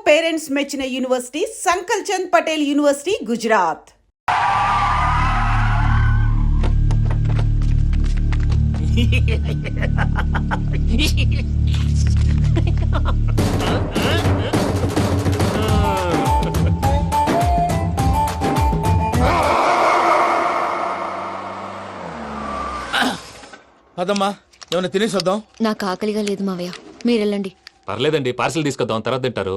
Parents మెచ్చిన university సంకల్ Chand Patel university Gujarat. అదమ్మా ఏమైనా తినేసి వద్దాం. నాకు ఆకలిగా లేదు మావయ్య, మీరు వెళ్ళండి. పర్లేదండి, పార్సిల్ తీసుకొద్దాం, తర్వాత తింటారు.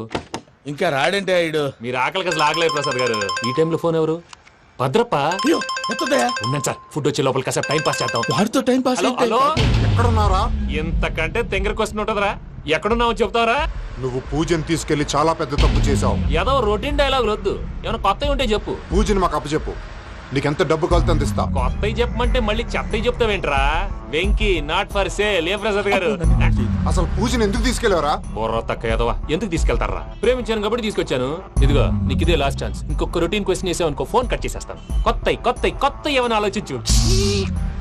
ఇంకా రాడంటే ఆయుడు. మీరు ఆకలికి అసలు ఆగలేదు ప్రసాద్ గారు. ఈ టైంలో ఫోన్ ఎవరు? భద్రప్ప. అయ్యో ఎత్తదయ్యా. ఉన్నాను సార్, ఫుడ్ వచ్చే లోపల కాసేపు టైం పాస్ చేద్దాం. వాడితో టైం పాస్. హలో హలో, ఎక్కడున్నారా? ఇంతకంటే తెంగర క్వశ్చన్ ఉంటుందిరా. ఎక్కడున్నావు చెప్తావరా? నువ్వు పూజని తీసుకెళ్లి చాలా పెద్ద తప్పు చేశావు. ఏదో రొటీన్ డైలాగ్ వద్దు, ఏమైనా కొత్తవి ఉంటే చెప్పు. పూజని మాకు అప్పచెప్పు, నీకెంత డబ్బు కలితే అందిస్తా. కొత్తవి చెప్పమంటే మళ్ళీ చెత్తవి చెప్తావేంట్రా? Venky not for sale. ఏ ప్రసాద్ గారు, అసలు పూజని ఎందుకు తీసుకెళ్లేవరా? బుర్ర తక్క ఏదవా, ఎందుకు తీసుకెళ్తారా? ప్రేమించాను కాబట్టి తీసుకొచ్చాను. ఇదిగో నీకు ఇదే లాస్ట్ ఛాన్స్. ఇంకొక రొటీన్ క్వశ్చన్ చేసావు అనుకో, ఫోన్ కట్ చేసేస్తాను. కొత్త ఏమైనా ఆలోచించు.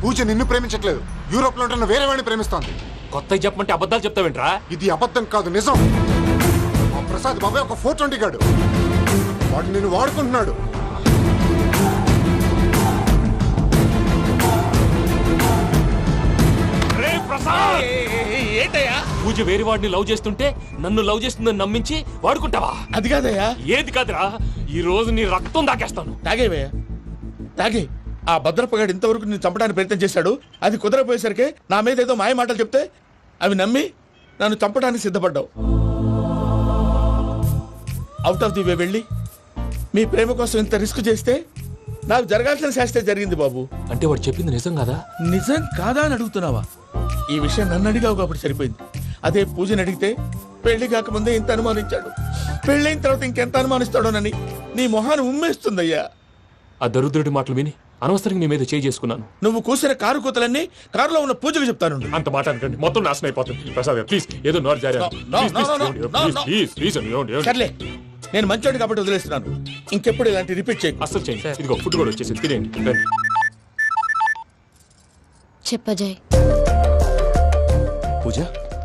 పూజ నిన్ను ప్రేమించట్లేదు, యూరోప్ లో ఉంటున్న వేరే వాడిని ప్రేమిస్తోంది. కొత్తవి చెప్పమంటే అబద్ధాలు చెప్తావేంట్రా? ఇది అబద్ధం కాదు, నిజం. మా ప్రసాద్ బాబాయ్ ఒక 420 గాడు, వాడు నిన్ను వాడుకుంటున్నాడు. ఏంటయ్యా? పూజ వేరే వాడిని లవ్ చేస్తుంటే నన్ను లవ్ చేస్తుందని నమ్మించి వాడుకుంటావా? అది కాదయ్యా. ఏది కాదురా, ఈ రోజు నీ రక్తం దాకేస్తాను. తాగేవయ్యా, తాగే. ఆ భద్రపగాడు ఇంతవరకు నేను చంపడానికి ప్రయత్నం చేశాడు. అది కుదరపోయేసరికి నా మీద ఏదో మాయ మాటలు చెప్తే అవి నమ్మి నన్ను చంపడానికి సిద్ధపడ్డావు. అవుట్ ఆఫ్ ది వే వెళ్ళి మీ ప్రేమ కోసం ఇంత రిస్క్ చేస్తే నాకు జరగాల్సిన శాస్త్రే జరిగింది బాబు. అంటే వాడు చెప్పింది నిజం కదా? నిజం కాదా అని అడుగుతున్నావా? ఈ విషయం నన్ను అడిగావు కాబట్టి సరిపోయింది. అదే పూజని అడిగితే పెళ్లి కాకముందే ఇంత అనుమానించాడు, పెళ్ళైన తర్వాత ఇంకెంత అనుమానిస్తాడోనని నీ మొహాన్ని ఉమ్మేస్తుందయ్యా. ఆ దరిద్రుడి మాటలు విని అనవసరంగా నీ మీద చేయి చేసుకున్నాను. నువ్వు కూసిన కారు కూతలన్నీ కారులో ఉన్న పూజకు చెప్తాను. అంత మాట అనకండి, మొత్తం నాశనం అయిపోతుంది. ప్రసాద్ గారు ప్లీజ్, ఏదో నోరు జారీ. సర్లే, నేను మంచోడు కాబట్టి వదిలేస్తున్నాను. ఇంకెప్పుడు ఇలాంటి రిపీట్ చేయి. అస్సలు చేయండి. ఇదిగో ఫుడ్ కూడా వచ్చేసి తినేయండి. రండి. చెప్పజాయ్. పూజ,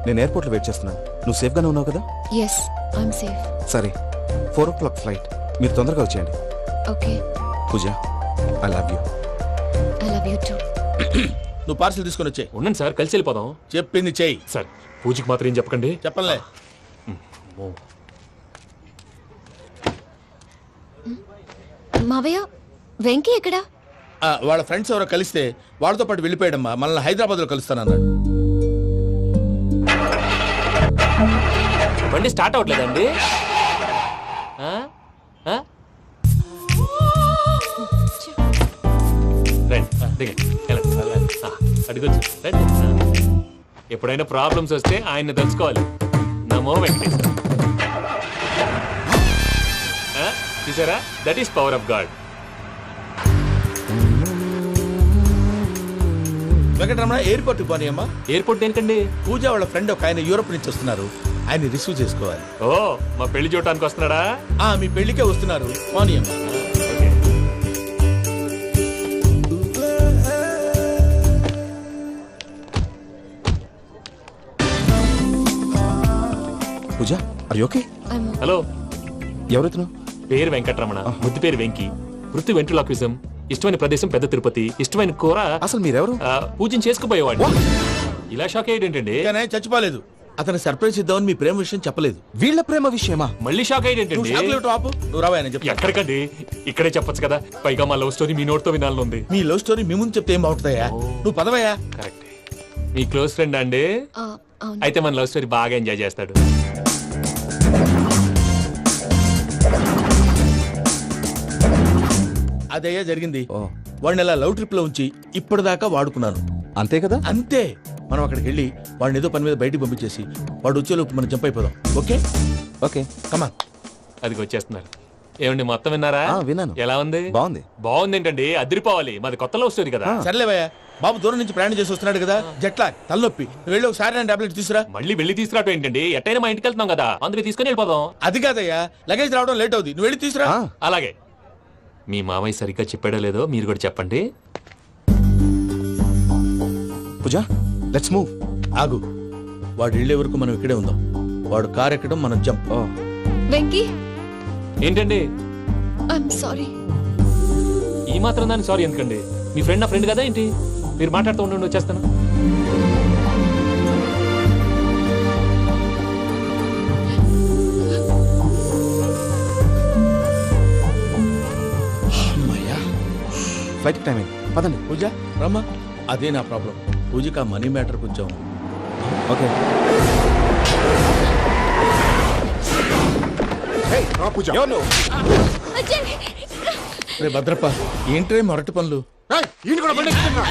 నేను ఎయిర్పోర్ట్లో వెయిట్ చేస్తున్నాను. నువ్వు సేఫ్గానే ఉన్నావు కదా? Yes, I'm safe. సరే, 4 o'clock ఫ్లైట్. మీరు తొందరగా వచ్చేయండి. Okay. Pooja, I love you. I love you too. నువ్వు పార్సల్ తీసుకొని వచ్చే. ఉండండి సార్, కలిసి వెళ్ళిపోదాం. చెప్పింది చెయ్యి. సార్, పూజకి మాత్రం ఏం చెప్పకండి. చెప్పలే. మావయ్య, వెంకీ ఎక్కడా? వాళ్ళ ఫ్రెండ్స్ ఎవరో కలిస్తే వాళ్ళతో పాటు వెళ్ళిపోయాడమ్మా. మనల్ని హైదరాబాద్ లో కలుస్తానన్నాడు. బండి స్టార్ట్ అవ్వట్లేదండి. అడుగొచ్చు. రండి. ఎప్పుడైనా ప్రాబ్లమ్స్ వస్తే ఆయన్ని తెలుసుకోవాలి. నమో వెంకటేశ్వర. చూసారా, that is power of God. Venkataramana, airport పోనీ అమ్మా. ఎయిర్పోర్ట్ దేనికండి? పూజ వాళ్ళ ఫ్రెండ్ ఒక ఆయన యూరోప్ నుంచి వస్తున్నారు, ఆయన రిసీవ్ చేసుకోవాలి. ఓ, మా పెళ్లి చూడటానికి వస్తున్నాడా? మీ పెళ్లికే వస్తున్నారు. పోనీ అమ్మా. పూజ, ఆర్ యు ఓకే? హలో, ఎవరైతును? పేరు వెంకటరమణ, ముద్దు పేరు వెంకి, వృత్తి వెంట్రులాక్విజం, ఇష్టమైన ప్రదేశం పెద్ద తిరుపతి, ఇష్టమైన కూర. అసలు మీరెవరు? పూజను చేసుకుపోయేవాడు. ఇలా షాక్ అయ్యేటండి. చచ్చిపోలేదు. అతను సర్ప్రైజ్ ఇద్దామని మీ ప్రేమ విషయం చెప్పలేదు. వీళ్ళ ప్రేమ విషయమా? మళ్ళీ షాక్ అయ్యేటండి. నువ్వు రావా అని చెప్పి. ఎక్కడికండి, ఇక్కడే చెప్పొచ్చు కదా. పైగా మా లవ్ స్టోరీ మీ నోట్తో వినాలని ఉంది. మీ లవ్ స్టోరీ మీ ముందు చెప్తే ఏం బాగుంటుందయ్యా? నువ్వు పదవయ్యా. కరెక్ట్. మీ క్లోజ్ ఫ్రెండ్ అండి? అయితే మన లవ్ స్టోరీ బాగా ఎంజాయ్ చేస్తాడు. అదయ్యా జరిగింది. వాడిని అలా లవ్ ట్రిప్ లో ఉంచి ఇప్పటిదాకా వాడుకున్నాను. అంతే కదా? అంతే. మనం అక్కడికి వెళ్ళి వాడిని ఏదో పని మీద బయటికి పంపించేసి వాడు వచ్చేలోపు మనం జంప్ అయిపోదాం. ఓకే ఓకే, కమా. అది వచ్చేస్తున్నారు. ఏమండి, మొత్తం విన్నారా? విన్నాను. ఎలా ఉంది? బాగుంది. బాగుంది ఏంటండి, అదిరిపోవాలి. మాది కొత్త లవ్ స్టోరీ కదా. సర్లేవయ్యా, బాబు దూరం నుంచి ప్రయాణం చేసి వస్తున్నాడు కదా, జట్లా తలనొప్పి. వెళ్ళి ఒకసారి టాబ్లెట్ తీసుకురా. మళ్ళీ వెళ్ళి తీసుకురావటం ఏంటండి? ఎట్టైనా మా ఇంటికి వెళ్తున్నాం కదా, అందుకే తీసుకుని వెళ్ళిపోదాం. అది కాదయ్యా, లగేజ్ రావడం లేట్ అవుతుంది. నువ్వు వెళ్ళి తీసుకురా. అలాగే. మీ మామయ్య సరిగ్గా చెప్పాడో లేదో మీరు కూడా చెప్పండి. పూజ, లెట్స్ మూవ్. ఆగు, వాడు వెళ్ళే వరకు మనం ఇక్కడే ఉందాం. వాడు కారు ఎక్కడం, మనం జంప్. వెంకీ ఏంటండి ఐఎమ్ సారీ. ఈ మాత్రం దానికి సారీ ఎందుకండి? మీ ఫ్రెండ్ నా ఫ్రెండ్ కదా ఏంటి? మీరు మాట్లాడుతూ ఉండండి, వచ్చేస్తాను. అమ్మయ్యా. ఫ్లైట్ టైం అయింది, పదండి. పూజ రమ్మా. అదే నా ప్రాబ్లం. పూజకి ఆ మనీ మ్యాటర్ కొంచెం. ఓకే. హే, రా పూజ. ఎవరు నువ్వు? రే భద్రప్ప, ఏంట్రే మొరటి పనులు? ఏయ్, ఈయన కూడా బండి ఎక్కుతున్నా.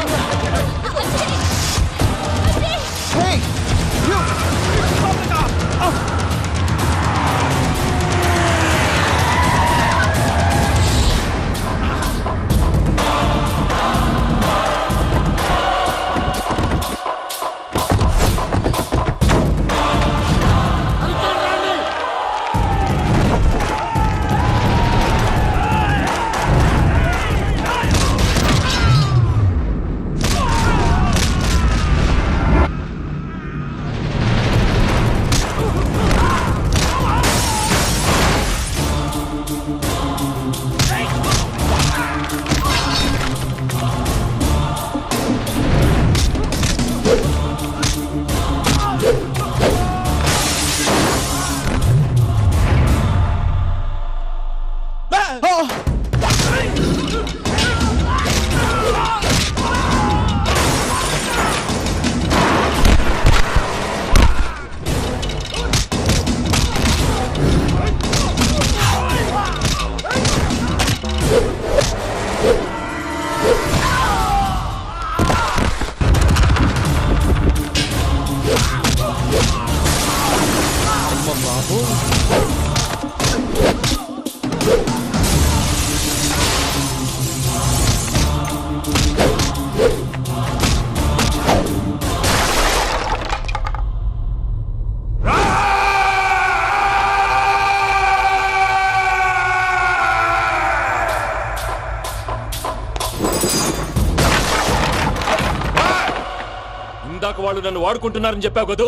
ఇందాక వాళ్ళు నన్ను వాడుకుంటున్నారని చెప్పావు కదూ.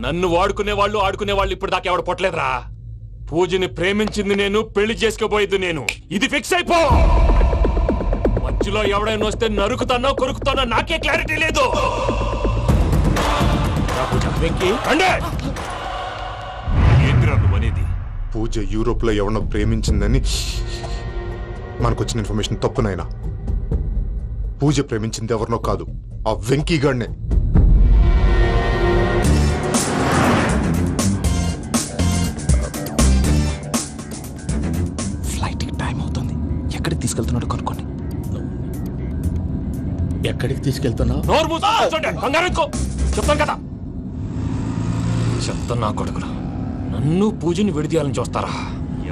నన్ను వాడుకునే వాళ్ళు ఆడుకునే వాళ్ళు ఇప్పుడు దాకా ఎవడ పొట్టలేదురా. పూజని ప్రేమించింది నేను, పెళ్లి చేసుకోబోయేది నేను. ఇది ఫిక్స్ అయిపో. మధ్యలో ఎవడైనా వస్తే నరుకుతానో కొరుకుతానో నాకే క్లారిటీ లేదు. వెంకీ, ఏంద్రా నువ్వనేది? పూజ యూరోప్ లో ఎవరినో ప్రేమించిందని మనకొచ్చిన ఇన్ఫర్మేషన్ తప్పునైనా. పూజ ప్రేమించింది ఎవరినో కాదు, ఆ వెంకీ గాడినే. ఫ్లైట్ టైం అవుతుంది. ఎక్కడికి తీసుకెళ్తున్నాడో కనుక్కోండి. ఎక్కడికి తీసుకెళ్తున్నావు? నోరు మూసుకొని కూర్చోండి. కంగారు ఎందుకు? చెప్తాను కదా. చెప్తాను నా కొడుకులు. నన్ను పూజని విడిదీయాలని చూస్తారా?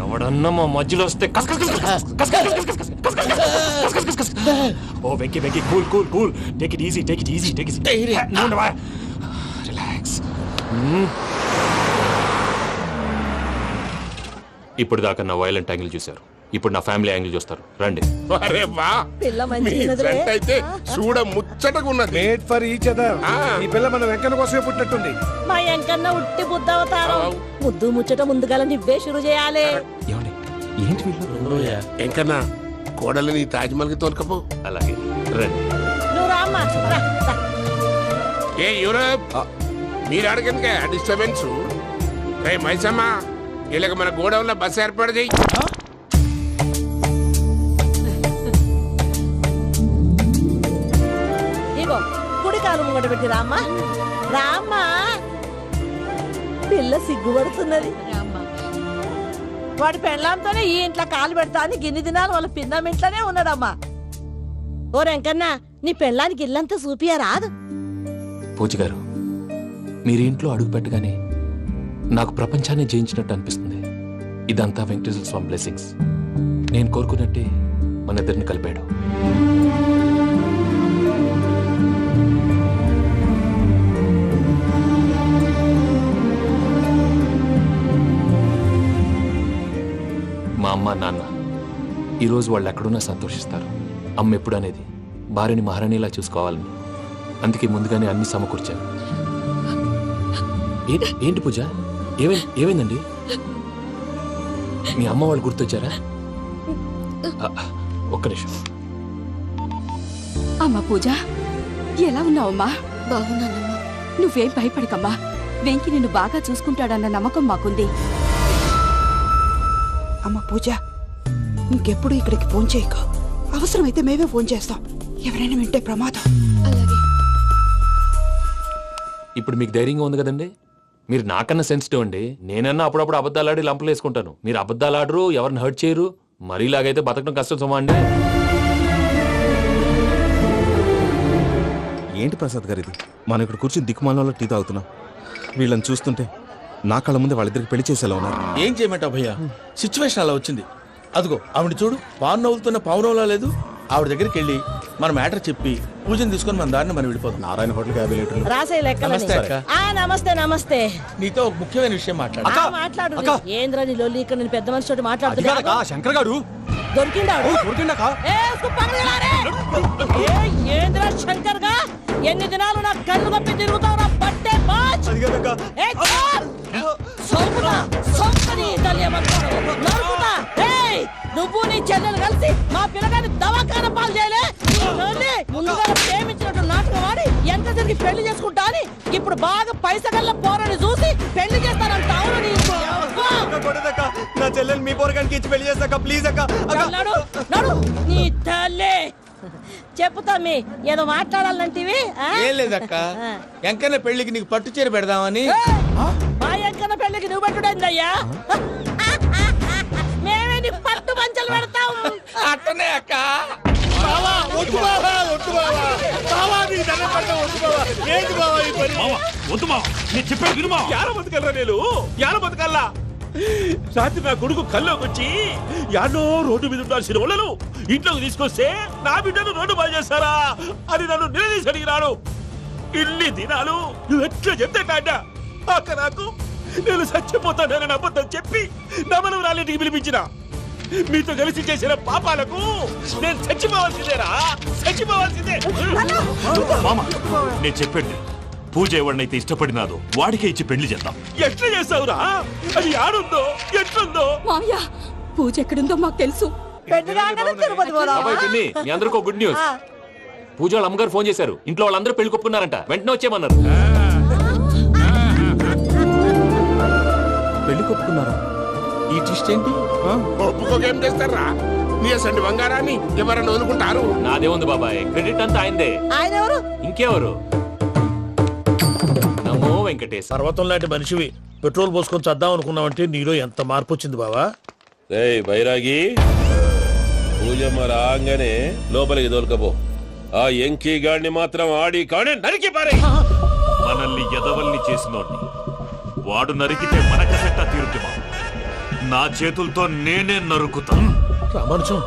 ఎవడన్నా మా మధ్యలో వస్తే కస్ కస్ కస్ కస్ కస్ కస్ కస్ కస్ కస్ కస్ కస్ కస్ కస్. ఓ Venky Venky, cool cool cool. Take it easy, take it easy, take it easy. Relax. ఇప్పుడు దాకా నా వైలెంట్ యాంగిల్ చూశారు. ఇప్పుడు నా ఫ్యామిలీ యాంగిల్ చూస్తారు. రండి. అరే వా, పిల్ల మీ మంచిగున్నదిలే. జంట అయితే చూడ ముచ్చటగా ఉన్నది. Made for each other. ఈ పిల్ల మన వెంకన్న కోసమే పుట్టినట్టుంది. మా ఎంకన్న ఉట్టి బుద్ధవతారం. ముద్దు ముచ్చట ముందుగాల నువ్వే షురు చేయాలి. ఏమండి, ఏంటి వీళ్ళు? ఎంకన్నా కోడలిని తాజ్మహల్ కి తోలుకపో. అలాగే రండి. నువ్వు రామ్మా, రా, రా. ఏ యూరప్, మీరు అడగనుక డిస్టర్బెన్స్. రే మైసమ్మ, ఇలాగ మన గోడౌన్ లో బస్సు ఏర్పాటు చేయి. ఇగో కుడి కాలు ముంగట పెట్టి రామ్మా, రామ్మా. పిల్ల సిగ్గుపడుతున్నది. వాడి పెళ్ళాంతోనే ఈ ఇంట్లో కాలు పెడతా అని గిన్ని దినాలు వాళ్ళ పిన్నం ఇంట్లోనే ఉన్నాడమ్మా. ఓ వెంకన్న, నీ పెళ్ళానికి ఇల్లంతా చూపియా రాదు. పూజ గారు, మీరు ఇంట్లో అడుగు పెట్టగానే నాకు ప్రపంచాన్ని జయించినట్టు అనిపిస్తుంది. ఇదంతా వెంకటేశ్వర స్వామి బ్లెస్సింగ్స్. నేను కోరుకున్నట్టే మన ఇద్దరిని కలిపాడు. మా అమ్మ నాన్న ఈరోజు వాళ్ళు ఎక్కడున్నా సంతోషిస్తారు. అమ్మ ఎప్పుడు అనేది భార్యని మహారాణిలా చూసుకోవాలని. అందుకే ముందుగానే అన్ని సమకూర్చాను. ఏంటి పూజ, ఏమైందండి? మీ అమ్మ వాళ్ళు గుర్తొచ్చారా? ఒక్క నిమిషం. అమ్మా పూజ, ఎలా ఉన్నావమ్మా? బాగున్నానమ్మా. నువ్వేం భయపడకమ్మా. వెంకి నిన్ను బాగా చూసుకుంటాడన్న నమ్మకం మాకుంది. అమ్మ పూజ, ఇంకెప్పుడు ఇక్కడికి ఫోన్ చేయకు. అవసరమైతే మేమే ఫోన్ చేస్తాం. ఎవరైనా వింటే ప్రమాదం. అలాగే. ఇప్పుడు మీకు ధైర్యంగా ఉంది కదండి. మీరు నాకన్నా సెన్సిటివ్ అండి. నేనన్నా అప్పుడప్పుడు అబద్ధాలాడి లంపలు వేసుకుంటాను. మీరు అబద్ధాలు ఆడరు, ఎవరిని హర్ట్ చేయరు. మరీలాగైతే బతకడం కష్టం సుమా అండి. ఏంటి ప్రసాద్ గారు ఇది? మనం ఇక్కడ కూర్చుని దిక్కుమాలలో టీ తాగుతున్నాం. వీళ్ళని చూస్తుంటే నా కళ్ళ ముందే వాళ్ళిద్దరికి పెళ్లి చేసేలా ఉన్నారు. ఏం చేయమంటావు భయ్యా, సిచ్యువేషన్ అలా వచ్చింది. అదిగో ఆవిడ చూడు, పావు నవ్వుతున్న పావునవ్వులా లేదు. ఆవిడ దగ్గరికి వెళ్ళి మన మ్యాటర్ చెప్పి పూజను తీసుకొని మన దారిని మనం వెళ్ళిపోతాం. నారాయణ హోటల్ 50 లీటర్లు. రాసే లెక్కలని. నమస్తే అక్క. నమస్తే నమస్తే. నీతో ఒక ముఖ్యమైన విషయం మాట్లాడు. మాట్లాడు. ఏంద్రా నీ లొల్లి? ఇక్కడ నేను పెద్ద మనిషి తోటి మాట్లాడుతున్నా. శంకర్ గారు దొరికిందా? ఏంద్రా శంకర్ గా? ఎన్ని దినాలు నా కళ్ళు కప్పి తిరుగుతావు నా పట్టే బాచ్? నువ్వు నీ చెల్లెలు కలిసి మా పిల్లగాని దవాఖాన పాలు చేయలే. ముందుగా ప్రేమించినట్టు నాటకం ఆడి ఎంత తిరిగి పెళ్లి చేసుకుంటా అని ఇప్పుడు బాగా పైసగల్ల పోరని చూసి పెళ్లి చేస్తానంట. అవును నా చెల్లెలు మీ పోరగానికి ఇచ్చి పెళ్లి చేస్తాక ప్లీజ్ అక్క. నడు నీ తల్లి. చెప్పుతా మీ ఏదో మాట్లాడాలంటివి. ఏం లేదక్క, ఎంకన్న పెళ్లికి నీకు పట్టు చీర పెడదామని. మా ఎంకన్న పెళ్లికి నువ్వు పెట్టుడైందయ్యా? మేమే నీ పట్టు పంచలు పెడతాం. అట్టనే అక్క. రాత్రి నా కొడుకు కల్లోకి వచ్చి యాడో రోడ్డు మీద ఉండాల్సిన వాళ్ళను ఇంట్లోకి తీసుకొస్తే నా బిడ్డను రోడ్డు బాగా చేస్తారా అని నన్ను నిలదీసి అడిగినాడు. ఇన్ని దినాలు నువ్వు ఎట్లా చెప్తే కాడ అక్క నాకు నేను చచ్చిపోతానని అబద్ధం చెప్పి నా మనవరాలింటికి పిలిపించిన. మీతో కలిసి చేసిన పాపాలకు నేను చచ్చిపోవాల్సిందేరా, చచ్చిపోవాల్సిందే. మామ, నేను చెప్పండి, పూజ ఎవరినైతే ఇష్టపడినాదో వాడికే ఇచ్చి పెళ్లి చేద్దాం. ఎట్లా చేస్తావురా? అది ఆడుందో ఎట్లుందో? మామయ్య, పూజ ఎక్కడుందో మాకు తెలుసు. బాబాయ్ పిన్ని, మీ అందరికీ గుడ్ న్యూస్. పూజ వాళ్ళ అమ్మగారు ఫోన్ చేశారు. ఇంట్లో వాళ్ళందరూ పెళ్లి కొప్పుకున్నారంట. వెంటనే వచ్చేయమన్నారు. పెళ్లి కొప్పుకున్నారా? ఈ ట్విస్ట్ ఏంటి? ఒప్పుకోకేం చేస్తారా? నీ అసంటి బంగారాన్ని ఎవరన్నా వదులుకుంటారు? నాదేముంది బాబాయ్, క్రెడిట్ అంతా ఆయనదే. ఆయన ఎవరు? ఇంకెవరు? నమో వెంకటేశ్. పర్వతం లాంటి మనిషివి పెట్రోల్ పోసుకొని చద్దాం అనుకున్నావంటే నీలో ఎంత మార్పు వచ్చింది బావా. బైరాగి, పూజమ్మ రాగానే లోపలికి దొరకపో. ఆ ఎంకీ గాడిని మాత్రం ఆడి కాడే నరికి పారే. మనల్ని ఎదవల్ని చేసినోడ్ని వాడు నరికితే మనకసెట్టా తీరుతుమా? నా చేతులతో నేనే నరుకుతా. రామానుజం,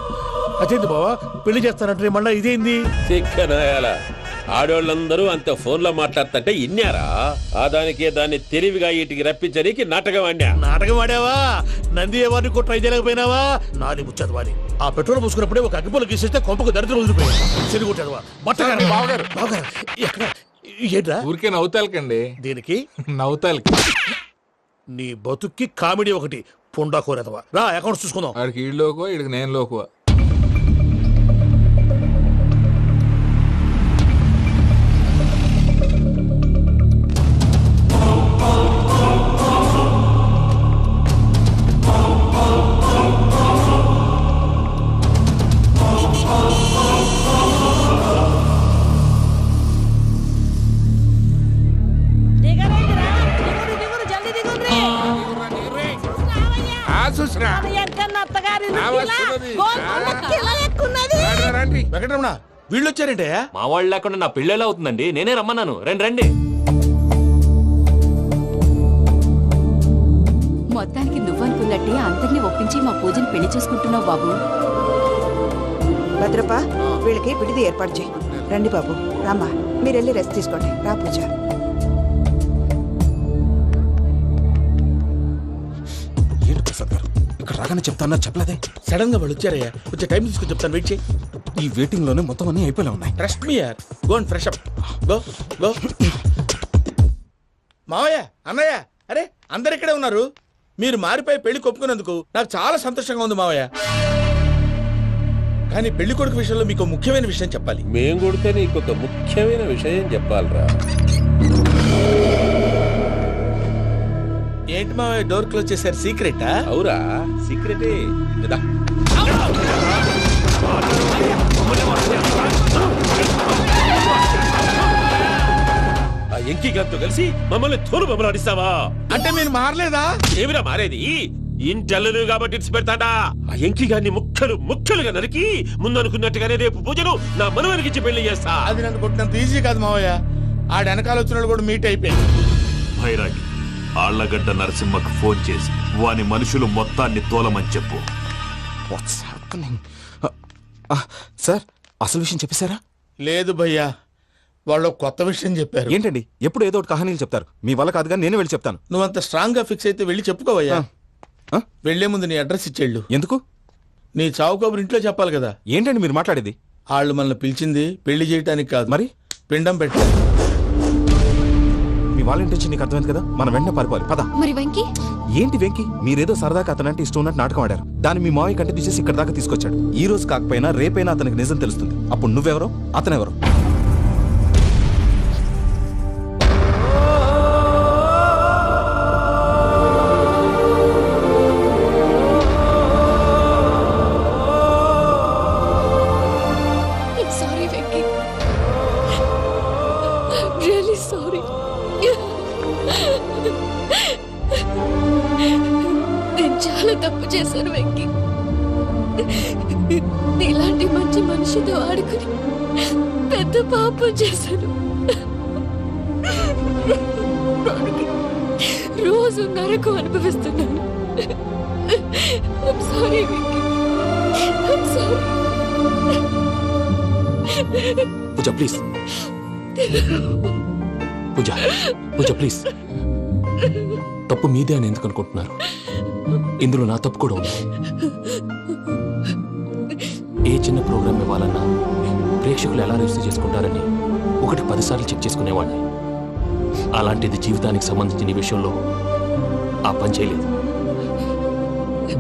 అదేంది బావా పెళ్లి చేస్తానంటే మళ్ళా ఇదేంది? చిక్కనాయాల ఆడోళ్ళందరూ అంత ఫోన్లో మాట్లాడుతుంటే ఇన్నారా? ఆ దానికే దాన్ని తెలివిగా వీటికి రప్పించడానికి నాటకం ఆడా. నాటకం ఆడావా? నంది ఎవరిని కూడా ట్రై చేయలేకపోయినావా? నాది ముచ్చదు వాడి. ఆ పెట్రోల్ పోసుకున్నప్పుడే ఒక అగ్గిపోలు గీసేస్తే కొంపకు దరిద్రం వదిలిపోయాయి. చెరుగుంటాడువా బట్టగారు బావగారు బావగారు. ఎక్కడ ఏంట్రా? ఊరికే నవ్వుతాలకండి. దీనికి నవ్వుతాలకి నీ బతుక్కి కామెడీ ఒకటి పుండా కోరేదవా. రా అకౌంట్స్ చూసుకుందాం. ఆడికి ఈడులోకో ఈడికి నేను లోకువా. వెంకటరమణ, వీళ్ళు వచ్చారంటే? మా వాళ్ళు లేకుండా నా పెళ్ళేలా అవుతుందండి? నేనే రమ్మన్నాను. రండి రండి. మొత్తానికి నువ్వనుకున్నట్టే అందరినీ ఒప్పించి మా పూజని పెళ్లి చేసుకుంటున్నావు బాబు. భద్రప్ప, వీళ్ళకి విడిది ఏర్పాటు చేయి. రండి బాబు, రామ్మా, మీరు వెళ్ళి రెస్ట్ తీసుకోండి. రా పూజ. ఏంటి ప్రసాద్ గారు, ఇక్కడ రాగానే చెప్తాన్నా చెప్పలేదే? సడన్ గా వాళ్ళు వచ్చారయ్యా. కొంచెం టైం తీసుకొని చెప్తాను, వెయిట్ చేయి. ఈ వెయిటింగ్ లోనే మొత్తం అన్ని అయిపోయి ఉన్నాయి. ట్రస్ట్ మీ యార్. Go and fresh up. Go go. మావయ్య, అన్నయ్య, అరే అందరు ఇక్కడే ఉన్నారు. మీరు మారిపోయి పెళ్లి కొప్పుకున్నందుకు నాకు చాలా సంతోషంగా ఉంది మావయ్య. కానీ పెళ్లి కొడుకు విషయంలో మీకు ముఖ్యమైన విషయం చెప్పాలి. మేం కొడితే నీకొక ముఖ్యమైన విషయం చెప్పాలరా. ఏంటి మావయ్య డోర్ క్లోజ్ చేశారు? సీక్రెటా? అవురా, సీక్రెటే. కదా ఆ ఎంకి గారితో కలిసి మమ్మల్ని తోలు బొమ్మలాడిస్తావా? అంటే మీరు మారలేదా? ఏమిరా మారేది? ఇంటల్లు కాబట్టి ఇడిచి పెడతాడా? ఆ ఎంకి గారిని ముక్కలుగా నరికి ముందు అనుకున్నట్టుగానే రేపు పూజను నా మనవనికిచ్చి పెళ్లి చేస్తా. అది నన్ను కొట్టినంత ఈజీ కాదు మావయ్య. ఆడ వెనకాల వచ్చిన కూడా మీట్ అయిపోయింది. భైరాగి ఆళ్లగడ్డ నరసింహకు ఫోన్ చేసి వాని మనుషులు మొత్తాన్ని తోలమని చెప్పు. సార్ అసలు విషయం చెప్పేశారా? లేదు భయ్యా, వాళ్ళు కొత్త విషయం చెప్పారు. ఏంటండి ఎప్పుడు ఏదో ఒకటి కహానీలు చెప్తారు. మీ వల్ల కాదుగా నేనే వెళ్ళి చెప్తాను. నువ్వంత స్ట్రాంగ్ గా ఫిక్స్ అయితే వెళ్ళి చెప్పుకోవయ్యా. వెళ్లే ముందు నీ అడ్రస్ ఇచ్చేళ్ళు. ఎందుకు? నీ చావు కబురు ఇంట్లో చెప్పాలి కదా. ఏంటండి మీరు మాట్లాడేది? వాళ్ళు మనల్ని పిలిచింది పెళ్లి చేయటానికి కాదు, మరి పిండం పెట్టారు. మీ వాళ్ళ ఇంటి నీకు అర్థమైంది కదా, మనం వెంటనే పారిపోవాలి. పద. మరి వెంకీ? ఏంటి వెంకీ? మీరేదో సరదాగా అతనంటే ఇష్టం ఉన్నట్టు నాటకం ఆడారు. దాన్ని మీ మావయ్య కంటిన్యూ చేసి ఇక్కడ దాకా తీసుకొచ్చాడు. ఈ రోజు కాకపోయినా రేపైనా అతనికి నిజం తెలుస్తుంది. అప్పుడు నువ్వెవరో అతనెవరో. చాలా తప్పు చేశాను వెంకీ. ఇలాంటి మంచి మనిషితో ఆడుకుని పెద్ద పాపం చేశాను. రోజు నరకం అనుభవిస్తున్నాను. I'm sorry, Venky. I'm sorry. Pooja please. Pooja please. తప్పు మీదే అని ఎందుకు అనుకుంటున్నారు? ఇందులో నా తప్పు కూడా ఉంది. ఏ చిన్న ప్రోగ్రామ్ ఇవ్వాలన్నా ప్రేక్షకులు ఎలా రిసీవ్ చేసుకుంటారని 1-10 సార్లు చెక్ చేసుకునేవాడిని. అలాంటిది జీవితానికి సంబంధించిన ఈ విషయంలో ఆ పని చేయలేదు.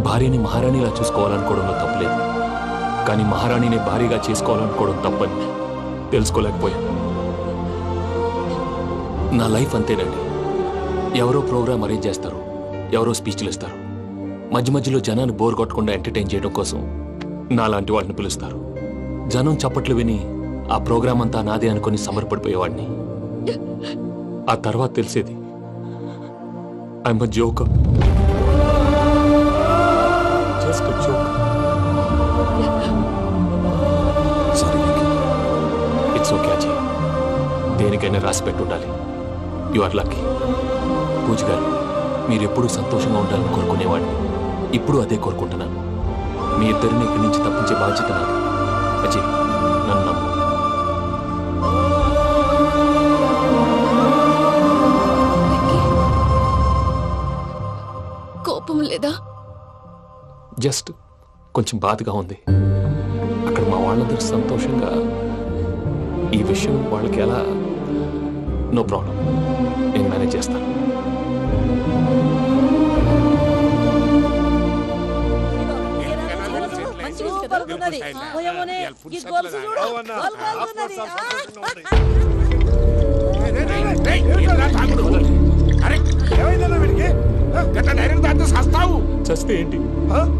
భార్యని మహారాణిలా చూసుకోవాలనుకోవడంలో తప్పులేదు, కానీ మహారాణిని భార్యగా చేసుకోవాలనుకోవడం తప్పని తెలుసుకోలేకపోయాను. నా లైఫ్ అంతేనండి. ఎవరో ప్రోగ్రామ్ అరేంజ్ చేస్తారు, ఎవరో స్పీచ్లు ఇస్తారు. మధ్య మధ్యలో జనాన్ని బోర్ కొట్టకుండా ఎంటర్టైన్ చేయడం కోసం నాలాంటి వాడిని పిలుస్తారు. జనం చప్పట్లు విని ఆ ప్రోగ్రామ్ అంతా నాదే అనుకుని సమర్పడిపోయేవాడిని. ఆ తర్వాత తెలిసేది I'm a joker. Just a joker. It's okay Ajay, దేనికైనా రాసి పెట్టుండాలి. You are lucky. Pooja garu, మీరు ఎప్పుడూ సంతోషంగా ఉండాలని కోరుకునేవాడిని. ఇప్పుడు అదే కోరుకుంటున్నాను. మీ ఇద్దరిని ఇక్కడి నుంచి తప్పించే బాధ్యత నాది. అజయ్, నన్ను నమ్ము. కోపం లేదా? జస్ట్ కొంచెం బాధగా ఉంది. అక్కడ మా వాళ్ళందరూ సంతోషంగా ఈ విషయం వాళ్ళకి ఎలా. నో ప్రాబ్లం, నేను మేనేజ్ చేస్తాను. చస్తే ఏంటి?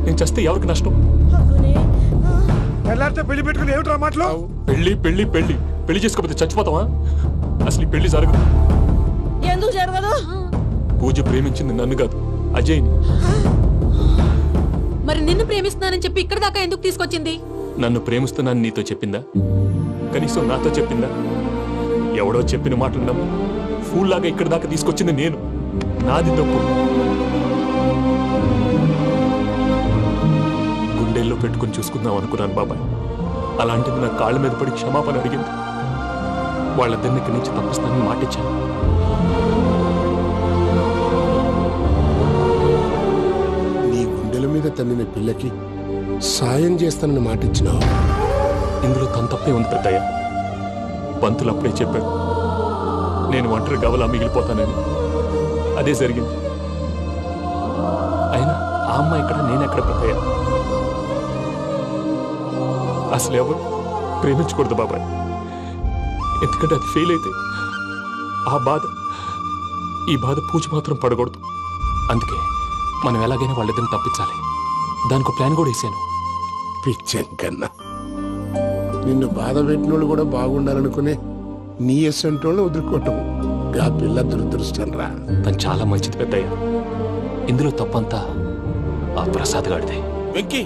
నేను చస్తే ఎవరికి నష్టం? పెళ్లి పెట్టుకుని ఏమిట్రా మాటలు? పెళ్లి పెళ్లి పెళ్లి పెళ్లి చేసుకోకపోతే చచ్చిపోతావా? అసలు ఈ పెళ్లి జరగదు. ఎందుకు జరగదు? పూజ ప్రేమించింది నన్ను కాదు, అజయ్ని. మరి నిన్ను ప్రేమిస్తున్నానని చెప్పి ఇక్కడ దాకా ఎందుకు తీసుకొచ్చింది? నన్ను ప్రేమిస్తున్నాను నీతో చెప్పిందా? కనీసం నాతో చెప్పిందా? ఎవడో చెప్పిన మాటలు నమ్ము ఫూల్ లాగా ఇక్కడ దాకా తీసుకొచ్చింది నేను. నాది తప్పు. గుండెల్లో పెట్టుకుని చూసుకుందాం అనుకున్నాను బాబాయ్. అలాంటిది నా కాళ్ళ మీద పడి క్షమాపణ అడిగింది. వాళ్ళిద్దరిని ఇక్కడి నుంచి తప్పిస్తానని మాటిచ్చాను. నీ గుండెల మీద తన్నిన పిల్లకి సాయం చేస్తానని మాటిచ్చినావు. ఇందులో తన తప్పే ఉంది పెద్దయ్య. పంతులు అప్పుడే చెప్పాడు నేను ఒంటరి గవలా మిగిలిపోతానని. అదే జరిగింది. అమ్మాయి ఎక్కడ నేనెక్కడ పెద్దయ్యా? అసలు ఎవరు ప్రేమించకూడదు బాబాయ్, ఎందుకంటే అది ఫెయిల్ అయితే ఈ బాధ పూజ మాత్రం పడకూడదు. అందుకే మనం ఎలాగైనా వాళ్ళిద్దరిని తప్పించాలి. దానికి ప్లాన్ కూడా వేసాను. పిచ్చం కన్నా నిన్ను బాధ పెట్టినోళ్ళు కూడా బాగుండాలనుకునే నీ ఎస్సంటోళ్ళు వదులుకోవటం ఆ పిల్ల దురదృష్టం రా. తను చాలా మంచిది పెద్దయ్య. ఇందులో తప్పంతా ఆ ప్రసాద్ గాడిదే. వెంకీ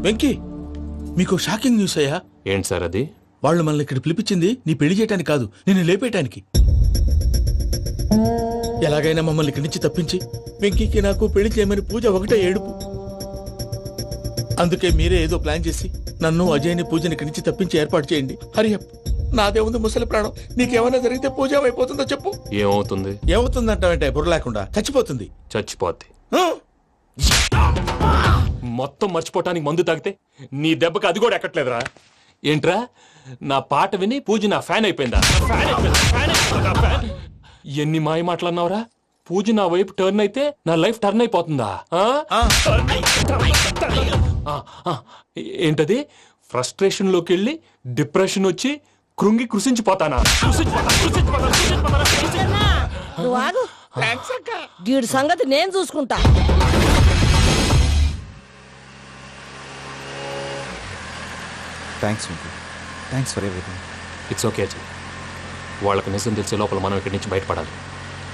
వెంకీ, మీకు షాకింగ్ న్యూస్ అయ్యా. ఏంటి సార్ అది? వాళ్ళు మనల్ని ఇక్కడ పిలిపించింది నీ పెళ్లి చేయటానికి కాదు, నిన్ను లేపేయటానికి. ఎలాగైనా మమ్మల్ని ఇక్కడి నుంచి తప్పించి వెంకీకి నాకు పెళ్లి చేయమని పూజ ఒకటే ఏడుపు. అందుకే మీరే ఏదో ప్లాన్ చేసి నన్ను అజయ్ని పూజని ఇక్కడి నుంచి తప్పించి ఏర్పాటు చేయండి. హరియప్, నాదే ఉంది ముసలి ప్రాణం. నీకేమైనా జరిగితే పూజ అయిపోతుందో చెప్పు. ఏమవుతుంది? ఏమవుతుందంటావంటే బుర్ర లేకుండా చచ్చిపోతుంది. చచ్చిపోద్ది. మొత్తం మర్చిపోవటానికి మందు తాగితే నీ దెబ్బకి అది కూడా ఎక్కట్లేదురా. ఏంట్రా, నా పాట విని పూజ నా ఫ్యాన్ అయిపోయిందా? ఎన్ని మాయ మాటలన్నావురా? పూజ నా వైపు టర్న్ అయితే నా లైఫ్ టర్న్ అయిపోతుందా? ఏంటది? ఫ్రస్ట్రేషన్ లోకి వెళ్ళి డిప్రెషన్ వచ్చి కృంగి కృషించిపోతానా? నువ్వు ఆగు. వీడి సంగతి నేను చూసుకుంటా. Thanks Venky, thanks for everything. It's okay Ajay. వాళ్ళకి నిజం తెలిసే లోపల మనం ఇక్కడి నుంచి బయటపడాలి.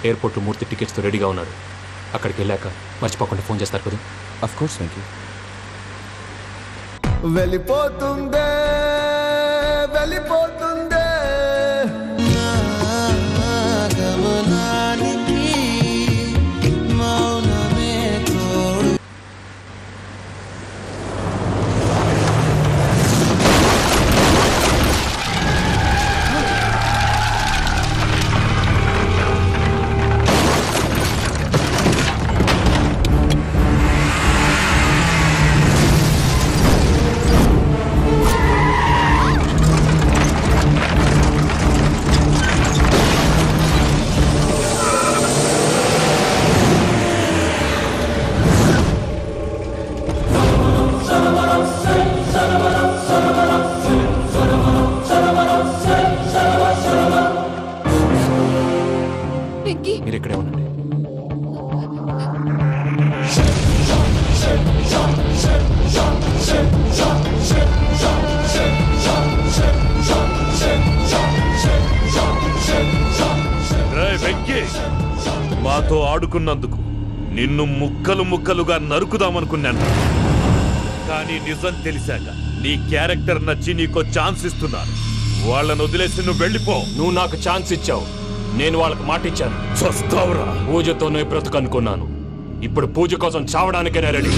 ఎయిర్పోర్ట్లో మూర్తి టికెట్స్తో రెడీగా ఉన్నాడు. అక్కడికి వెళ్ళాక మర్చిపోకుండా ఫోన్ చేస్తారు కదా. Of course Venky. వెళ్ళిపోతుందే వెళ్ళిపోతుందే గమనానికి మౌనమే తోడు. మీరు ఇక్కడే ఉండండి. వెంకీ, మాతో ఆడుకున్నందుకు నిన్ను ముక్కలు ముక్కలుగా నరుకుదామనుకున్నాను. కానీ నిజం తెలిసాక నీ క్యారెక్టర్ నచ్చి నీకో ఛాన్స్ ఇస్తున్నాను. వాళ్ళను వదిలేసి నువ్వు వెళ్ళిపో. నువ్వు నాకు ఛాన్స్ ఇచ్చావు, నేను వాళ్ళకి మాట ఇచ్చాను. చస్తావురా. పూజతోనే బ్రతుకనుకున్నాను. ఇప్పుడు పూజ కోసం చావడానికైనా రెడీ.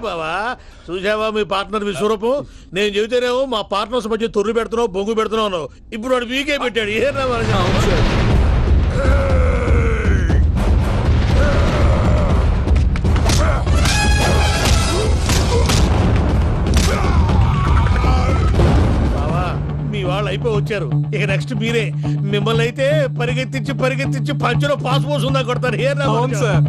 బావా, చూసావా మీ పార్ట్నర్ విశ్వరూపం? నేను చెబితేనేమో మా పార్ట్నర్స్ మధ్య తొర్రు పెడుతున్నావు, బొంగు పెడుతున్నావు. ఇప్పుడు వాడు వీకే పెట్టాడు. ఏ బావా, మీ వాళ్ళు అయిపోయి వచ్చారు. ఇక నెక్స్ట్ మీరే. మిమ్మల్ని అయితే పరిగెత్తించి పరిగెత్తించి పంచలో పాస్ పోసుందా కొడతారు. ఏ సార్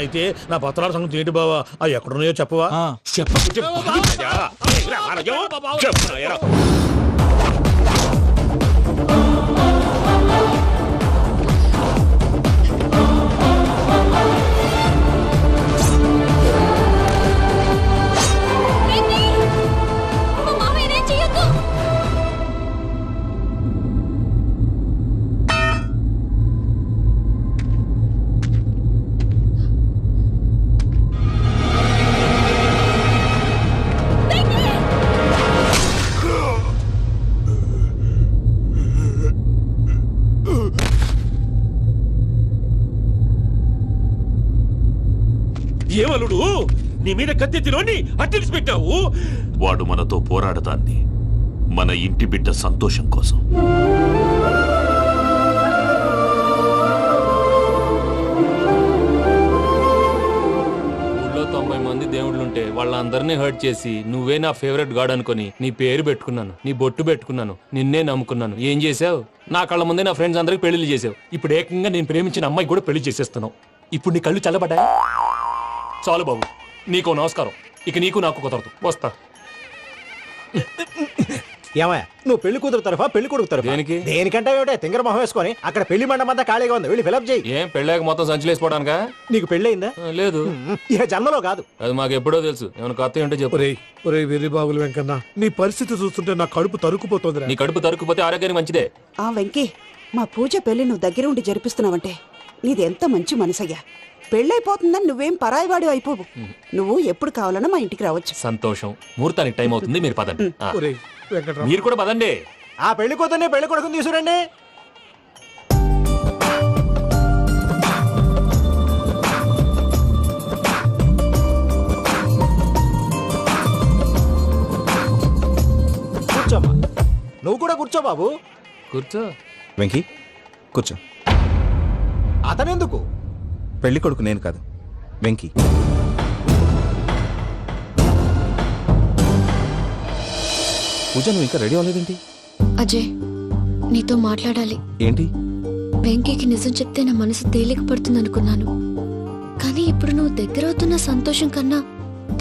అయితే నా పత్రాల సంగతి ఏంటి బావా అవి ఎక్కడున్నాయో చెప్పవా? ఏమలుడు నీ మీద కత్తెత్తిలోని అట్టించి పెట్టావు. వాడు మనతో పోరాడతాన్ని మన ఇంటి బిడ్డ సంతోషం కోసం. ఊళ్ళో 90 మంది దేవుళ్ళుంటే వాళ్ళందరినీ హర్ట్ చేసి నువ్వే నా ఫేవరెట్ గాడ్ అనుకుని నీ పేరు పెట్టుకున్నాను, నీ బొట్టు పెట్టుకున్నాను, నిన్నే నమ్ముకున్నాను. ఏం చేసావు? నా కళ్ళ ముందే నా ఫ్రెండ్స్ అందరికి పెళ్లి చేసావు. ఇప్పుడు ఏకంగా నేను ప్రేమించిన అమ్మాయి కూడా పెళ్లి చేసేస్తున్నావు. ఇప్పుడు నీ కళ్ళు చల్లబడ్డాయి. చాలు బాబు, నీకు నమస్కారం. ఇక నీకు నాకు కుదరదు. వస్తా. ఏమయ్య నువ్వు పెళ్లి కూతురు తరఫా పెళ్లి కొడుకు తరఫా? దేనికి? దేనికంటే ఏమిటే తింగర మొహం వేసుకొని అక్కడ పెళ్లి మండపం అంతా ఖాళీగా ఉంది, వెళ్ళి ఫిలప్ చేయి. ఏం పెళ్ళాక మొత్తం సంచలేసిపోవడానికా? నీకు పెళ్ళయిందా? లేదు. ఇక జన్మలో కాదు. అది మాకు ఎప్పుడో తెలుసు. ఏమైనా కొత్త ఉంటే చెప్పు. ఒరే వెర్రి బాబులు వెంకన్న, నీ పరిస్థితి చూస్తుంటే నా కడుపు తరుక్కుపోతుంది. నీ కడుపు తరుక్కుపోతే ఆరోగ్యానికి మంచిదే. ఆ వెంకీ, మా పూజ పెళ్లి నువ్వు దగ్గర ఉండి జరిపిస్తున్నావంటే నీది ఎంత మంచి మనసయ్యా. పెళ్ళైపోతుందని నువ్వేం పరాయివాడి అయిపోవు. నువ్వు ఎప్పుడు కావాలన్నా మా ఇంటికి రావచ్చు. సంతోషం. ముహూర్తానికి టైం అవుతుంది, మీరు పదండి. వెంకట్రావు, మీరు కూడా పదండి. ఆ పెళ్లి కూతుర్ని పెళ్లి కొడుకుని తీసుకురండి. కూర్చోమ్మా. నువ్వు కూడా కూర్చో బాబు. కూర్చో. వెంకీ కూర్చో. అతనెందుకు? పెళ్లి కొడుకు నేను కాదు, వెంకీ. పూజ, నువ్వు ఇంకా రెడీ అవ్వలేదేంటి? అజయ్, నీతో మాట్లాడాలి. ఏంటి? వెంకీకి నిజం చెప్తే నా మనసు తేలిక పడుతుంది అనుకున్నాను. కానీ ఇప్పుడు నువ్వు దగ్గరవుతున్న సంతోషం కన్నా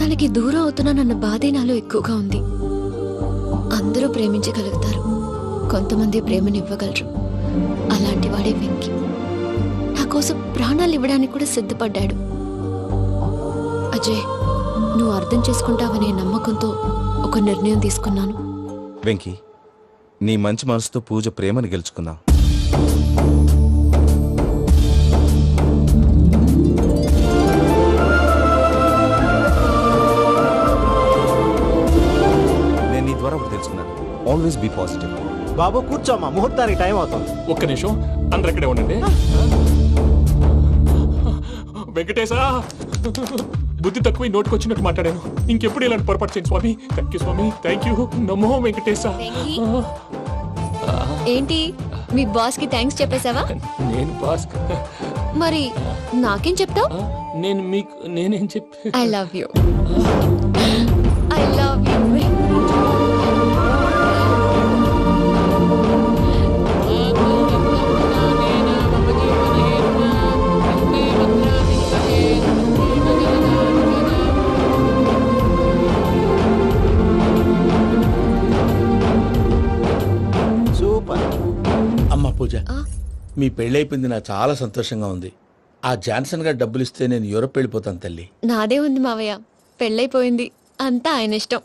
తనకి దూరం అవుతున్నానన్న బాధే నాలో ఎక్కువగా ఉంది. అందరూ ప్రేమించగలుగుతారు, కొంతమంది ప్రేమనివ్వగలరు. అలాంటి వాడే వెంకీ. నా కోసం ప్రాణాలు ఇవ్వడానికి కూడా సిద్ధపడ్డాడు. అజయ్, నువ్వు అర్థం చేసుకుంటావనే నమ్మకంతో ఒక నిర్ణయం తీసుకున్నాను. వెంకీ, నీ మంచి మనసుతో పూజ ప్రేమని గెలుచుకుందాం. నేను నీ ద్వారా ఒకటి తెలుసుకున్నాను. Always be positive. బాబు కూర్చోమ్మా, ముహూర్తానికి టైం అవుతుంది. ఒక్క నిమిషం, అందరు ఇక్కడే ఉండండి. వెంకటేశా, బుద్ధి తక్కువ నోటుకొచ్చినట్టు మాట్లాడాను. ఇంకెప్పుడు ఇలాంటి పొరపాటు చేయండి Swami. Thank you Swami, thank you. నమో వెంకటేశా. ఏంటి, మీ బాస్ కి థ్యాంక్స్ చెప్పేశావా? నేను బాస్ మరి నాకేం చెప్తావు? నేను మీకు నేనేం చెప్పి I love you. I love you. అమ్మ పూజ, మీ పెళ్ళైపోయింది, నాకు చాలా సంతోషంగా ఉంది. ఆ జాన్సన్ గారు డబ్బులు ఇస్తే నేను యూరప్ వెళ్ళిపోతాను తల్లి. నాదే ఉంది మావయ్య, పెళ్ళైపోయింది, అంతా ఆయన ఇష్టం.